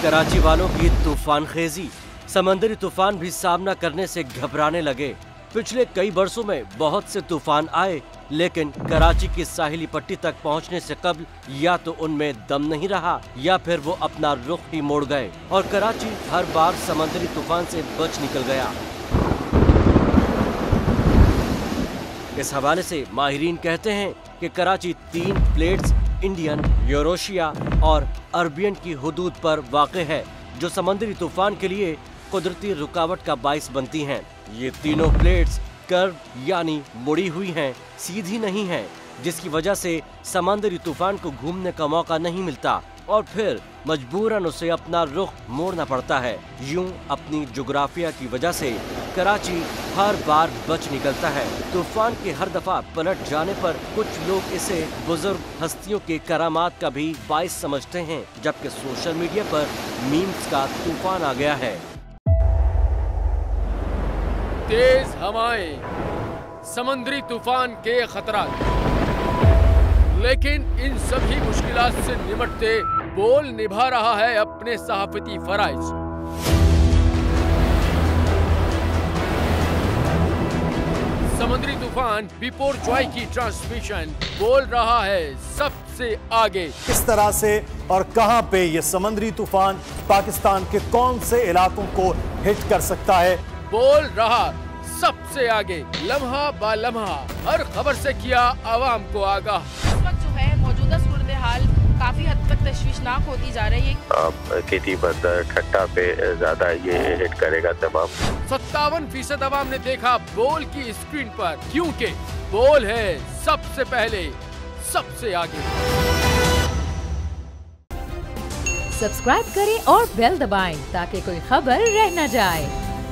कराची वालों की तूफान खेजी, समंदरी तूफान भी सामना करने से घबराने लगे। पिछले कई वर्षों में बहुत से तूफान आए, लेकिन कराची की साहिली पट्टी तक पहुंचने से कबल या तो उनमें दम नहीं रहा या फिर वो अपना रुख ही मोड़ गए और कराची हर बार समंदरी तूफान से बच निकल गया। इस हवाले से माहिरीन कहते हैं कि कराची 3 प्लेट्स इंडियन, यूरोशिया और अरबियन की हुदूद पर वाक़े है, जो समंदरी तूफान के लिए कुदरती रुकावट का बाइस बनती हैं। ये तीनों प्लेट्स कर्व यानी मुड़ी हुई हैं, सीधी नहीं हैं, जिसकी वजह से समंदरी तूफान को घूमने का मौका नहीं मिलता और फिर मजबूरन उसे अपना रुख मोड़ना पड़ता है। यूं अपनी जोग्राफिया की वजह से कराची हर बार बच निकलता है। तूफान के हर दफा पलट जाने पर कुछ लोग इसे बुजुर्ग हस्तियों के करामात का भी बाइस समझते हैं, जबकि सोशल मीडिया पर मीम्स का तूफान आ गया है। तेज हवाएं, समंदरी तूफान के खतरा, लेकिन इन सभी मुश्किलात से निपटते बोल निभा रहा है अपने सहाफती फराइज। समुद्री तूफान बिपोरजॉय की ट्रांसमिशन बोल रहा है सबसे आगे। किस तरह से और कहां पे ये समुद्री तूफान पाकिस्तान के कौन से इलाकों को हिट कर सकता है, बोल रहा सबसे आगे। लम्हा बा लम्हा हर खबर से किया आवाम को आगाह। इस वक्त जो है मौजूदा सूरत हाल काफी हद तक तशवीशनाक होती जा रही है। खेती बंदर ठट्टा पे ज्यादा ये हिट करेगा तमाम। 57% आवाम ने देखा बोल की स्क्रीन पर, क्योंकि बोल है सबसे पहले सबसे आगे। सब्सक्राइब करें और बेल दबाएं ताकि कोई खबर रह न जाए।